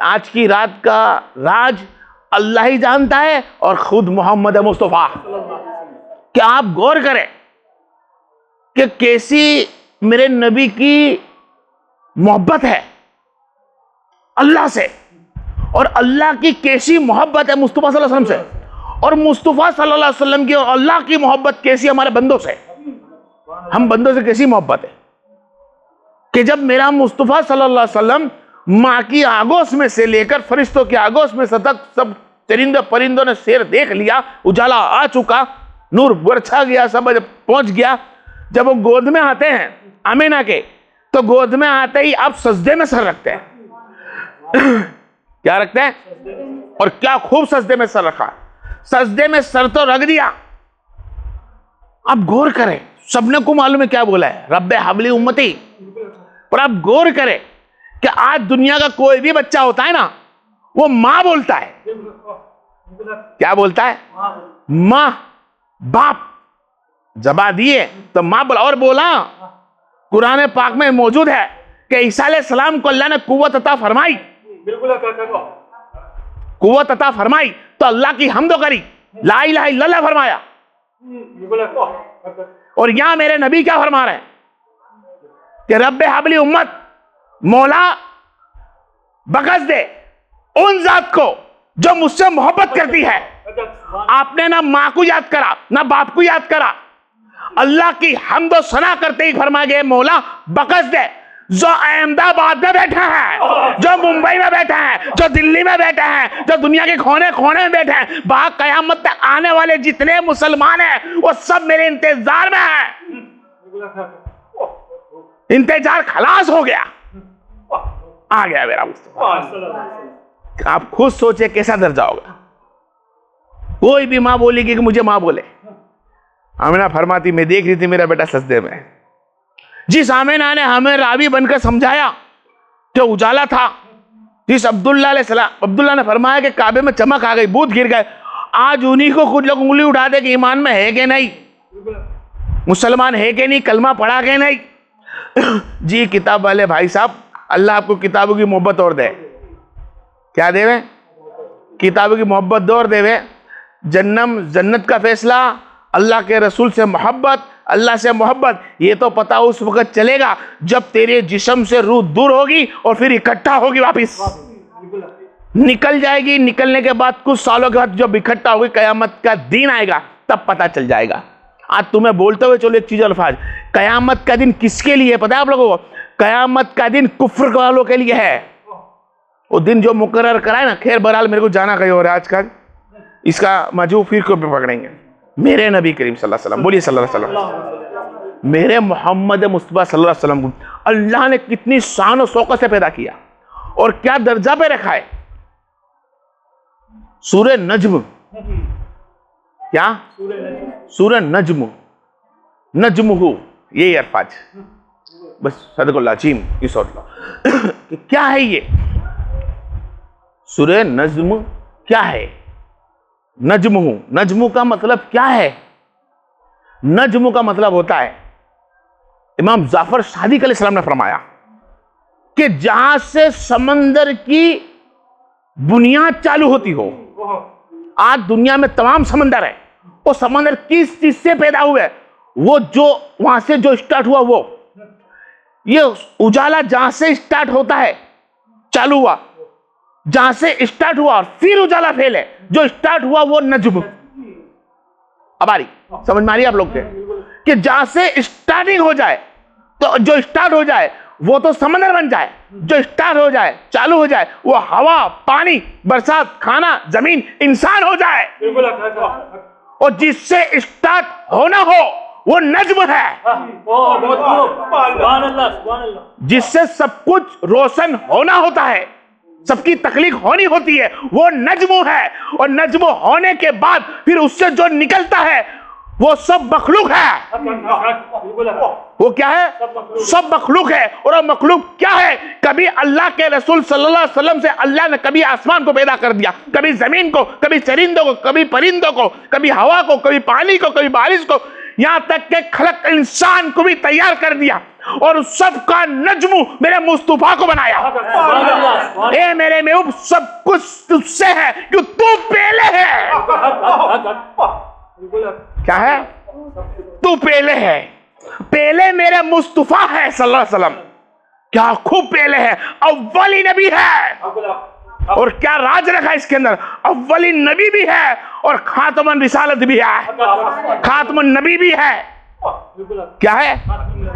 आज की रात का राज अल्लाह ही जानता है और खुद मोहम्मद मुस्तफ़ा। क्या आप गौर करें कि कैसी मेरे नबी की मोहब्बत है अल्लाह से, और अल्लाह की कैसी मोहब्बत है मुस्तफ़ा सल्लल्लाहु अलैहि वसल्लम से, और मुस्तफ़ा सल्लल्लाहु अलैहि वसल्लम की और अल्लाह की मोहब्बत कैसी हमारे बंदों से। हम बंदों से कैसी मोहब्बत है कि जब मेरा मुस्तफ़ा सल्लल्लाहु अलैहि वसल्लम माँ की आगोश में से लेकर फरिश्तों की आगोश में तक सब चरिंदे परिंदों ने शेर देख लिया, उजाला आ चुका, नूर बरछा गया, सब पहुंच गया। जब वो गोद में आते हैं आमीना के, तो गोद में आते ही आप सजदे में सर रखते हैं। क्या रखते हैं? और क्या खूब सजदे में सर रखा। सजदे में सर तो रख दिया। आप गौर करें, सबने को मालूम है क्या बोला है, रब्बे हबली उम्मती। पर आप गौर करें कि आज दुनिया का कोई भी बच्चा होता है ना, वो मां बोलता है। क्या बोलता है? मां। बाप जबा दिए तो मां बोला। और बोला कुरान पाक में मौजूद है कि ईसा अलैहिस्सलाम को अल्लाह ने कुव्वत अता फरमाई, कुव्वत अता फरमाई तो अल्लाह की हम्द करी, ला इलाहा इल्लल्लाह फरमाया। और यहां मेरे नबी क्या फरमा रहे हैं कि रब्बे हबली उम्मत, मौला बख्श दे उन जात को जो मुझसे मोहब्बत करती है। आपने ना मां को याद करा ना बाप को याद करा, अल्लाह की हम्द और सना करते ही फरमा गए मौला बख्श दे जो अहमदाबाद में बैठा है, जो मुंबई में बैठा है, जो दिल्ली में बैठा है, जो दुनिया के कोने कोने में बैठे हैं। बाहर कयामत तक आने वाले जितने मुसलमान हैं वो सब मेरे इंतजार में हैं। इंतजार खलास हो गया, आ गया मेरा मुस्तफा। आप खुद सोचे कैसा दर्जा होगा। कोई भी मां बोलेगी कि मुझे मां बोले। आमिना फरमाती मैं देख रही थी मेरा बेटा सजदे में। जिस आमिना ने हमें रावी बनकर समझाया कि उजाला था, जिस अब्दुल्ला ने फरमाया कि काबे में चमक आ गई, भूत गिर गए, आज उन्हीं को कुछ लोग उंगली उठा दे कि ईमान में है कि नहीं, मुसलमान है कि नहीं, कलमा पढ़ा के नहीं। जी किताब वाले भाई साहब, अल्लाह आपको किताबों की मोहब्बत और दे। क्या देवे? किताबों की मोहब्बत दो और देवे। जन्नत का फैसला, अल्लाह के रसूल से मोहब्बत, अल्लाह से मोहब्बत, ये तो पता उस वक्त चलेगा जब तेरे जिस्म से रूह दूर होगी और फिर इकट्ठा होगी, वापिस निकल जाएगी। निकलने के बाद कुछ सालों के बाद जब इकट्ठा होगी, कयामत का दिन आएगा, तब पता चल जाएगा। आज तुम्हें बोलते हुए चलो एक चीज अल्फाज, कयामत का दिन किसके लिए पता है आप लोगों को? कयामत का दिन कुफ्र वालों के लिए है। वो दिन जो मुकर्रर कराए ना, खैर बहरहाल मेरे को जाना कहीं और आज का, इसका मजू फिर को भी पकड़ेंगे। मेरे नबी करीम सल्लल्लाहु अलैहि वसल्लम, बोलिए सल्लल्लाहु अलैहि वसल्लम, मेरे मोहम्मद मुस्तफा सल्लल्लाहु अलैहि वसल्लम को अल्लाह ने कितनी शान और शौकत से पैदा किया और क्या दर्जा पे रखा है। सूरह नज्म, क्या सूरह नज्म, नज्मुहु, यही अल्फाज बस, सदकुल्लाह चीम ये सोच लो कि क्या है ये सूरह नज्म, क्या है नज्मुहु। नज्मु का मतलब क्या है? नज्मु का मतलब होता है, इमाम जाफर सादिक अलैहिस्सलाम ने फरमाया कि जहां से समंदर की बुनियाद चालू होती हो। आज दुनिया में तमाम समंदर है, वो समंदर किस चीज से पैदा हुए? वो जो वहां से जो स्टार्ट हुआ, वो ये उजाला जहां से स्टार्ट होता है, चालू हुआ, जहां से स्टार्ट हुआ और फिर उजाला फैले, जो स्टार्ट हुआ वो नज्म। अब आ रही समझ में आ रही आप लोग के कि जहां से स्टार्टिंग हो जाए, तो जो स्टार्ट हो जाए वो तो समंदर बन जाए, जो स्टार्ट हो जाए, चालू हो जाए, वो हवा, पानी, बरसात, खाना, जमीन, इंसान हो जाए। और जिससे स्टार्ट होना हो वो नज्म है। जिससे सब कुछ रोशन होना होता है, सबकी तकलीफ होनी होती है, वो नज्म है। और नज्म होने के बाद फिर उससे जो निकलता है वो सब मखलूक है। वो क्या है? सब मखलूक है। और वो मखलूक क्या है? कभी अल्लाह के रसूल सल्लल्लाहु अलैहि वसल्लम से अल्लाह ने कभी आसमान को पैदा कर दिया, कभी जमीन को, कभी चरिंदों को, कभी परिंदों को, कभी हवा को, कभी पानी को, कभी बारिश को, यहां तक के खलक इंसान को भी तैयार कर दिया। और सबका नज्मु मेरे मुस्तफा को बनाया। ए मेरे महबूब, सब कुछ तुझसे है कि तू पहले है। क्या है? तू पहले है, पहले मेरे मुस्तफा है सल्लल्लाहु अलैहि वसल्लम। क्या खूब पहले है, अव्वली नबी है। और क्या राज रखा इसके अंदर, अव्वली नबी भी है और खातमुन रिसालत भी है, खातमुन नबी भी है। क्या है?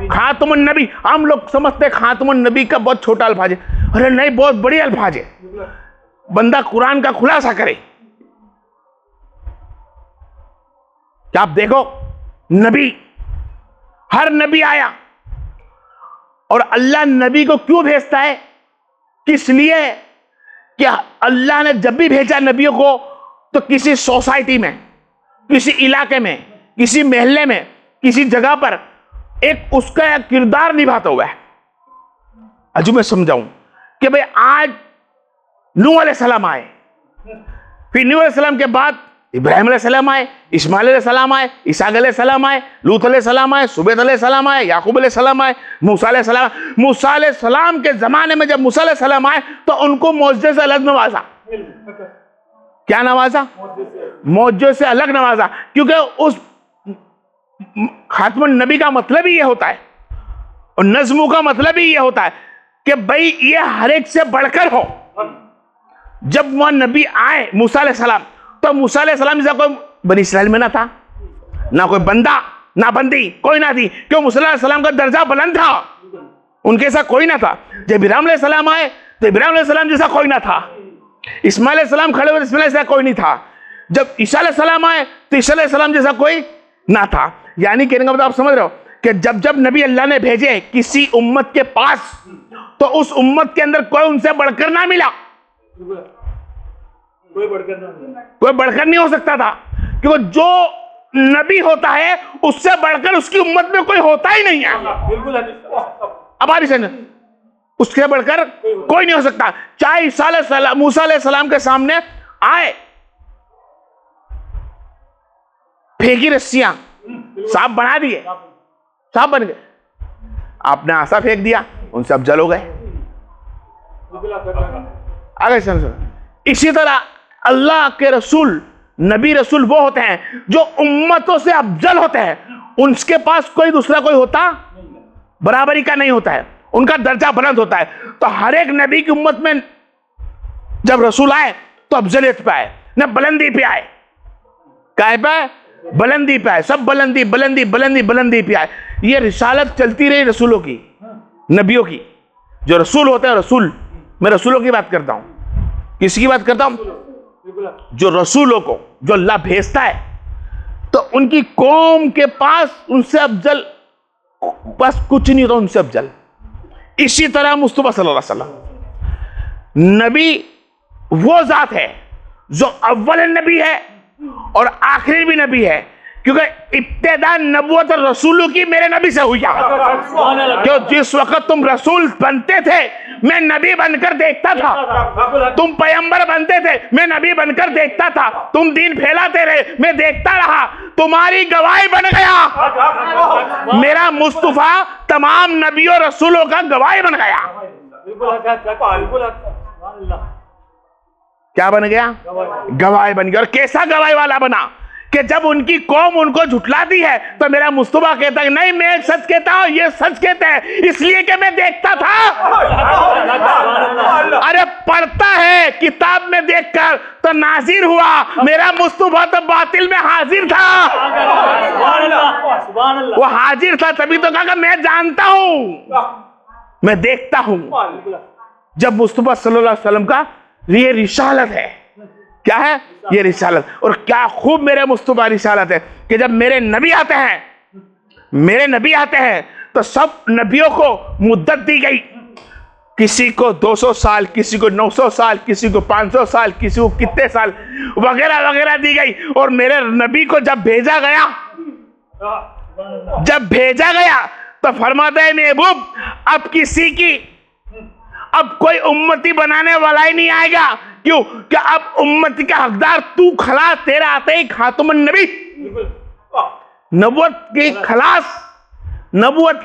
खातमुन नबी। हम लोग समझते हैं खातमुन नबी का बहुत छोटा अल्फाज है। अरे नहीं, बहुत बड़ी अल्फाज है। बंदा कुरान का खुलासा करे। क्या आप देखो, नबी, हर नबी आया और अल्लाह नबी को क्यों भेजता है? किस लिए? कि अल्लाह ने जब भी भेजा नबियों को तो किसी सोसाइटी में, किसी इलाके में, किसी मोहल्ले में, किसी जगह पर एक उसका किरदार निभाता हुआ है। अजू मैं समझाऊं कि भाई आज नूह अलैहिस्सलाम आए, फिर नूह अलैहिस्सलाम के बाद इब्राहिम अलैहिस्सलाम आए, इस्माइल अलैहिस्सलाम आए, इसहाक अलैहिस्सलाम आए, लूत अलैहिस्सलाम आए, सुबैत अलैहिस्सलाम आए, याकूब अलैहिस्सलाम आए, मूसा अलैहिस्सलाम। मूसा अलैहिस्सलाम के जमाने में जब मूसा अलैहिस्सलाम आए तो उनको मौजज़े से अलग नवाजा। क्या नवाजा? मौजज़े से अलग नवाजा, क्योंकि उस खातमुन नबी का मतलब ही ये होता है और नज़्मु का मतलब ही ये होता है कि भाई ये हर एक से बढ़कर हो। जब वह नबी आए मूसा अलैहिस्सलाम, तो मूसा अलैहिस्सलाम जैसा कोई बनी इस्राइल में ना था, ना कोई बंदा ना बंदी कोई ना थी, क्यों? मूसा अलैहिस्सलाम का दर्जा बुलंद था, उनके साथ कोई ना था। जब इब्राहिम अलैहिस्सलाम आए तो इब्राहिम अलैहिस्सलाम जैसा कोई ना था, इस्माइल अलैहिस्सलाम खड़े हुए, इस्माइल जैसा कोई नहीं था। जब ईसा अलैहिस्सलाम आए तो ईसा अलैहिस्सलाम जैसा कोई ना था। यानी कहने का मतलब आप समझ रहे हो कि जब जब नबी अल्लाह ने भेजे किसी उम्मत के पास, तो उस उम्मत के अंदर कोई उनसे बढ़कर ना मिला, कोई बढ़कर नहीं हो सकता था, क्योंकि जो नबी होता है उससे बढ़कर उसकी उम्मत में कोई होता ही नहीं है। अब आप इसे, उससे बढ़कर कोई नहीं हो सकता। चाहे ईसा मूसा अलैहिस्सलाम के सामने आए, फेंकी रस्सियां, सांप बना दिए, सांप बन गए, आपने आसा फेंक दिया, उनसे अब जल हो गए। आगे समझो। इसी तरह अल्लाह के रसूल, नबी रसूल वो होते हैं जो उम्मतों से अफजल होते हैं, उनके पास कोई दूसरा कोई होता बराबरी का नहीं होता है, उनका दर्जा बुलंद होता है। तो हर एक नबी की उम्मत में जब रसूल आए तो अफजलियत पे आए, न बुलंदी पे आए। काय पे? बुलंदी पे आए। सब बुलंदी बुलंदी बुलंदी बुलंदी पे आए। ये रिसालत चलती रही रसूलों की, नबियों की। जो रसूल होते हैं, रसूल, मैं रसूलों की बात करता हूं। किसी की बात करता हूं? जो रसूलों को जो अल्लाह भेजता है, तो उनकी कौम के पास उनसे अफजल बस कुछ नहीं होता, उनसे अफजल। इसी तरह मुस्तफा सल्लल्लाहु अलैहि वसल्लम, नबी वो जात है जो अव्वल नबी है और आखिरी भी नबी है, क्योंकि इब्तिदा नबूवत और रसूलों की मेरे नबी से हुई है। क्यों? जिस वक्त तुम रसूल बनते थे मैं नबी बनकर देखता था, तुम पैगंबर बनते थे मैं नबी बनकर देखता था, तुम दीन फैलाते रहे मैं देखता रहा, तुम्हारी गवाही बन गया। मेरा मुस्तफा तमाम नबियों रसूलों का गवाही बन गया। क्या बन गया? गवाही बन गया। और कैसा गवाही वाला बना कि जब उनकी कौम उनको झुठलाती है तो मेरा मुस्तफा कहता है नहीं, मैं सच कहता हूं, ये सच कहते हैं इसलिए कि मैं देखता था। अरे पढ़ता है किताब में देखकर तो नाजिर हुआ, मेरा मुस्तफा तो बातिल में हाजिर था। वो हाजिर था तभी तो कहा मैं जानता हूं, मैं देखता हूं। जब मुस्तफा सल्लल्लाहु अलैहि वसल्लम का ये रिसालत है। क्या है? ये रिसालत। और क्या खूब मेरे मुस्तफा रिसालत है कि जब मेरे नबी आते हैं तो सब नबियों को मुद्दत दी गई। किसी को 200 साल, किसी को 900 साल, किसी को 500 साल, किसी को कितने साल वगैरह वगैरह दी गई। और मेरे नबी को जब भेजा गया तो फरमाता है महबूब, अब किसी की अब कोई उम्मती बनाने वाला ही नहीं आएगा। क्यों? कि अब उम्मती का हकदार तू खलास, तेरा आते ही खातमुन नबी, नबूवत की खलास, नबूवत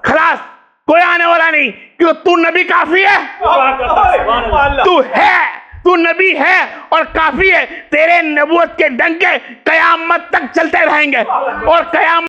खलास कोई आने वाला नहीं, क्यों? तू नबी काफी है, तू नबी है और काफी है। तेरे नबूवत के डंके कयामत तक चलते रहेंगे और कयामत